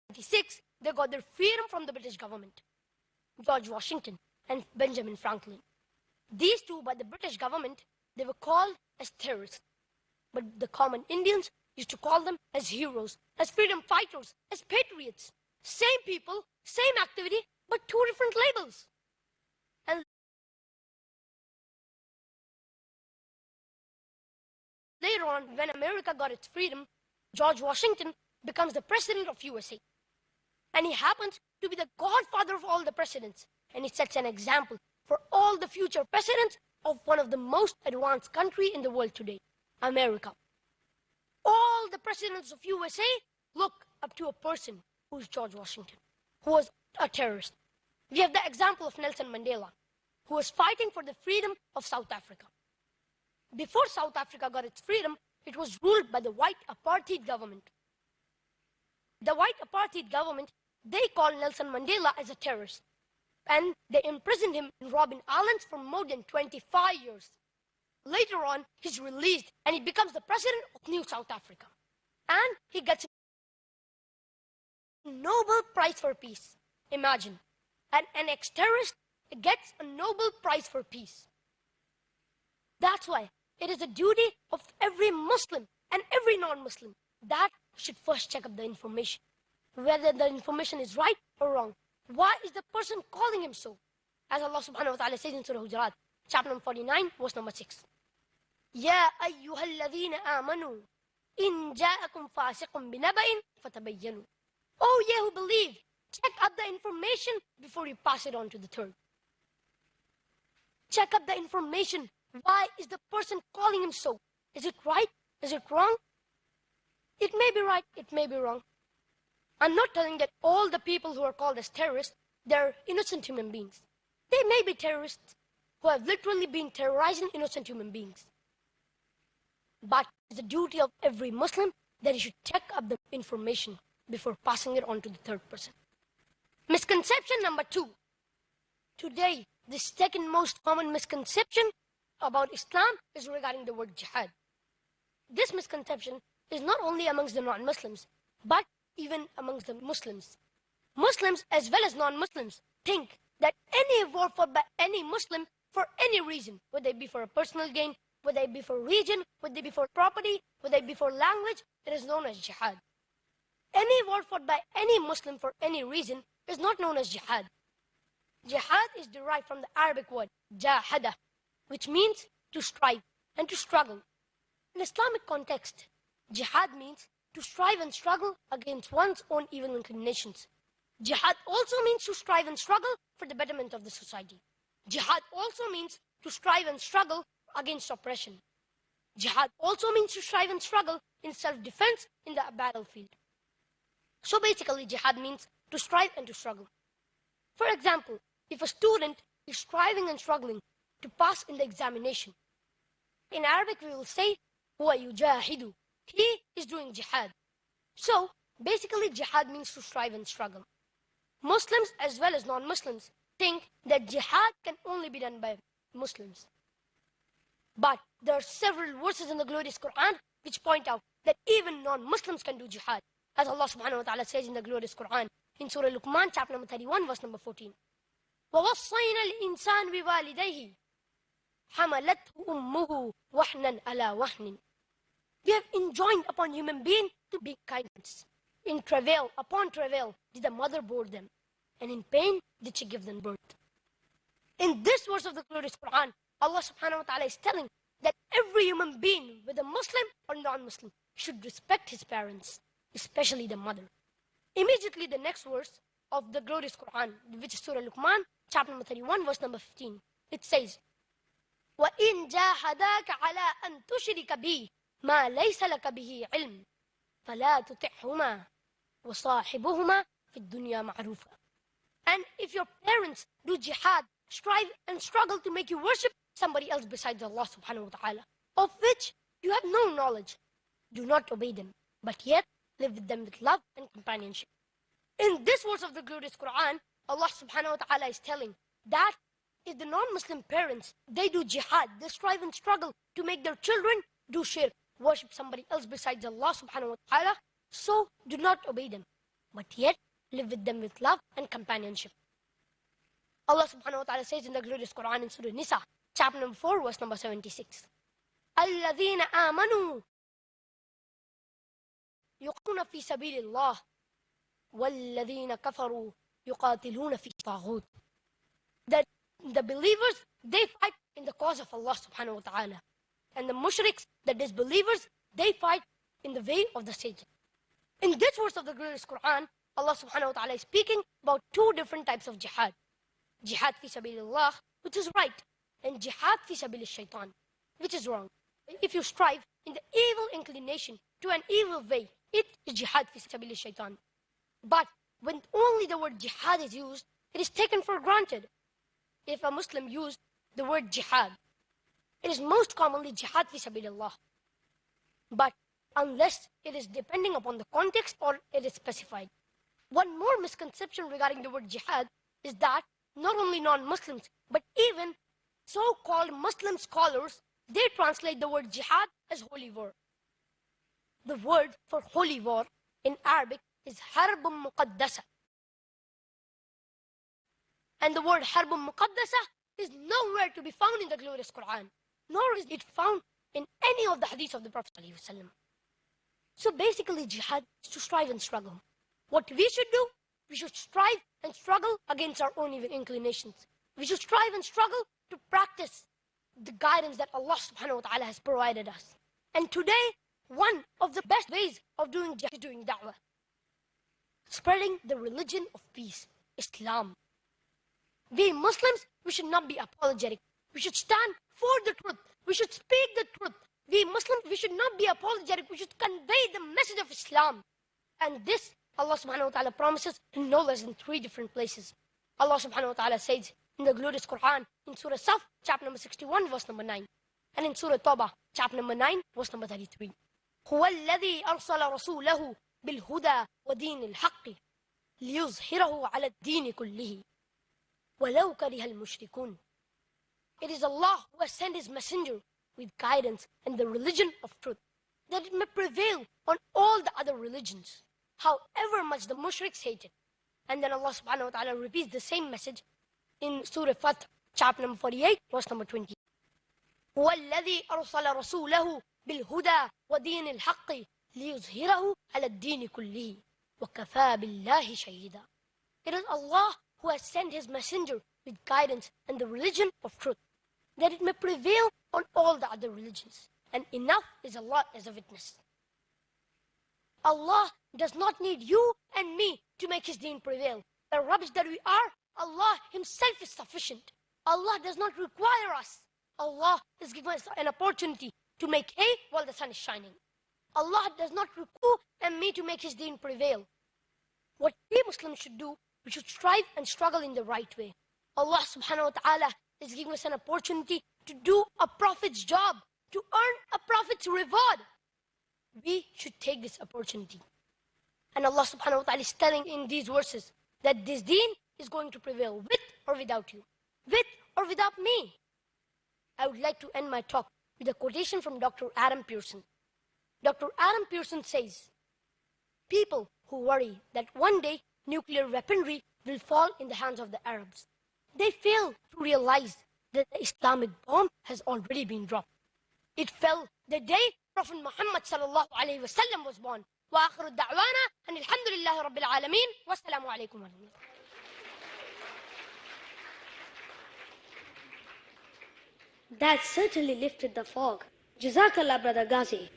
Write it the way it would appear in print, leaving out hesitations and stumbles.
1776, they got their freedom from the British government. George Washington and Benjamin Franklin. These two, by the British government, they were called as terrorists. But the common Indians used to call them as heroes, as freedom fighters, as patriots. Same people, same activity, but two different labels. And later on, when America got its freedom, George Washington becomes the president of USA. And he happens to be the godfather of all the presidents. And he sets an example for all the future presidents of one of the most advanced countries in the world today, America. All the presidents of USA look up to a person who's George Washington, who was a terrorist. We have the example of Nelson Mandela, who was fighting for the freedom of South Africa. Before South Africa got its freedom, it was ruled by the white apartheid government. The white apartheid government, they called Nelson Mandela as a terrorist. And they imprisoned him in Robben Islands for more than 25 years. Later on, he's released and he becomes the president of New South Africa. And he gets a Nobel Prize for Peace. Imagine, an ex-terrorist gets a Nobel Prize for Peace. That's why it is a duty of every Muslim and every non-Muslim that should first check up the information, whether the information is right or wrong. Why is the person calling him so? As Allah subhanahu wa ta'ala says in Surah Hujurat, chapter number 49, verse number 6. Ya ayyuhalladhina amanu, in ja'akum fasiqun binaba'in fatabayyanu. Oh, ye who believe, check up the information before you pass it on to the third. Check up the information. Why is the person calling him so? Is it right? Is it wrong? It may be right, it may be wrong. I'm not telling that all the people who are called as terrorists, they're innocent human beings. They may be terrorists who have literally been terrorizing innocent human beings. But it's the duty of every Muslim that he should check up the information before passing it on to the third person. Misconception number 2. Today, the second most common misconception about Islam is regarding the word jihad. This misconception is not only amongst the non-Muslims, but even amongst the Muslims. Muslims as well as non-Muslims think that any war fought by any Muslim for any reason, whether it be for a personal gain, whether it be for region, whether it be for property, whether it be for language, it is known as jihad. Any war fought by any Muslim for any reason is not known as jihad. Jihad is derived from the Arabic word jahada, which means to strive and to struggle. In Islamic context, jihad means to strive and struggle against one's own evil inclinations. Jihad also means to strive and struggle for the betterment of the society. Jihad also means to strive and struggle against oppression. Jihad also means to strive and struggle in self-defense in the battlefield. So basically, jihad means to strive and to struggle. For example, if a student is striving and struggling to pass in the examination, in Arabic we will say, huwa yujahidu. He is doing jihad. So, basically jihad means to strive and struggle. Muslims as well as non-Muslims think that jihad can only be done by Muslims. But there are several verses in the glorious Quran which point out that even non-Muslims can do jihad. As Allah subhanahu wa ta'ala says in the glorious Quran, in Surah Luqman, chapter number 31, verse number 14. وَوَصَّيْنَا الْإِنسَانَ بِوَالِدَيْهِ حَمَلَتْهُ أُمُّهُ وَحْنًا عَلَى وَحْنٍ. We have enjoined upon human being to be kindness. In travail, upon travail, did the mother bore them, and in pain did she give them birth. In this verse of the glorious Quran, Allah subhanahu wa ta'ala is telling that every human being, whether Muslim or non-Muslim, should respect his parents, especially the mother. Immediately the next verse of the glorious Quran, which is Surah Luqman, chapter number 31, verse number 15, it says, وَإِن جَاهَدَاكَ عَلَىٰ أَن تُشْرِكَ بِي مَا لَيْسَ لَكَ بِهِ عِلْمٍ فَلَا تُطِعْهُمَا وَصَاحِبُهُمَا فِي الدُّنْيَا مَعْرُوفًا. And if your parents do jihad, strive and struggle to make you worship somebody else besides Allah subhanahu wa ta'ala, of which you have no knowledge, do not obey them, but yet live with them with love and companionship. In this verse of the glorious Quran, Allah subhanahu wa ta'ala is telling that if the non-Muslim parents, they do jihad, they strive and struggle to make their children do shirk, worship somebody else besides Allah subhanahu wa ta'ala, so do not obey them. but yet live with them with love and companionship. Allah subhanahu wa ta'ala says in the glorious Quran in Surah Nisa, chapter number 4, verse number 76. الَّذِينَ آمَنُوا يُقَاتِلُونَ فِي سَبِيلِ اللَّهِ وَالَّذِينَ كَفَرُوا يُقَاتِلُونَ فِي الطَّاغُوتِ. That the believers, they fight in the cause of Allah subhanahu wa ta'ala. And the mushriks, the disbelievers, they fight in the way of the Satan. In this verse of the glorious Quran, Allah subhanahu wa ta'ala is speaking about two different types of jihad. Jihad fi sabilillah, which is right, and jihad fi sabilil shaitan, which is wrong. If you strive in the evil inclination to an evil way, it is jihad fi sabilil shaitan. But when only the word jihad is used, it is taken for granted. If a Muslim used the word jihad, it is most commonly jihad fi sabilillah. But unless it is depending upon the context or it is specified. One more misconception regarding the word jihad is that not only non-Muslims, but even so-called Muslim scholars, they translate the word jihad as holy war. The word for holy war in Arabic is harbun muqaddasa. And the word harbun muqaddasa is nowhere to be found in the glorious Quran, nor is it found in any of the hadiths of the Prophet ﷺ. So basically jihad is to strive and struggle. What we should do, we should strive and struggle against our own evil inclinations. We should strive and struggle to practice the guidance that Allah subhanahu wa ta'ala has provided us. And today, one of the best ways of doing jihad is doing da'wah. Spreading the religion of peace, Islam. We Muslims, we should not be apologetic. We should stand for the truth. We should speak the truth. We Muslims, we should not be apologetic. We should convey the message of Islam. And this, Allah subhanahu wa ta'ala promises in no less than 3 different places. Allah subhanahu wa ta'ala says in the glorious Quran, in Surah Saf, chapter number 61, verse number 9. And in Surah Tawbah, chapter number 9, verse number 33. هُوَ الَّذِي أَرْسَلَ رَسُولَهُ بِالْهُدَى وَدِينِ الْحَقِّ لِيُظْهِرَهُ عَلَى الدِّينِ كُلِّهِ وَلَوْ كَرِهَ الْمُشْرِكُونَ. It is Allah who has sent His messenger with guidance and the religion of truth, that it may prevail on all the other religions, however much the mushriks hate it. And then Allah subhanahu wa ta'ala repeats the same message in Surah Fath, chapter number 48, verse number 20. هُوَ الَّذِي أَرْسَلَ رَسُولَهُ بِالْهُدَى وَدِينِ الْحَقِّ لِيُظْهِرَهُ عَلَى الدِّينِ كُلِّهِ وَكَفَى بِاللَّهِ شَهِيدًا. It is Allah who has sent His messenger with guidance and the religion of truth, that it may prevail on all the other religions. And enough is Allah as a witness. Allah does not need you and me to make His deen prevail. The rubbish that we are, Allah Himself is sufficient. Allah does not require us. Allah is giving us an opportunity to make hay while the sun is shining. Allah does not require you and me to make His deen prevail. What we Muslims should do, we should strive and struggle in the right way. Allah subhanahu wa ta'ala is giving us an opportunity to do a prophet's job, to earn a prophet's reward. We should take this opportunity. And Allah subhanahu wa ta'ala is telling in these verses that this deen is going to prevail with or without you, with or without me. I would like to end my talk with a quotation from Dr. Adam Pearson. Dr. Adam Pearson says, people who worry that one day nuclear weaponry will fall in the hands of the Arabs, they fail to realize that the Islamic bomb has already been dropped. It fell the day Prophet Muhammad sallallahu alayhi wa sallam was born. Wa akhiru da'wana and alhamdulillahi rabbil alameen. Wassalamu alaykum wa rahmatullah. That certainly lifted the fog. Jazakallah, Brother Ghazi.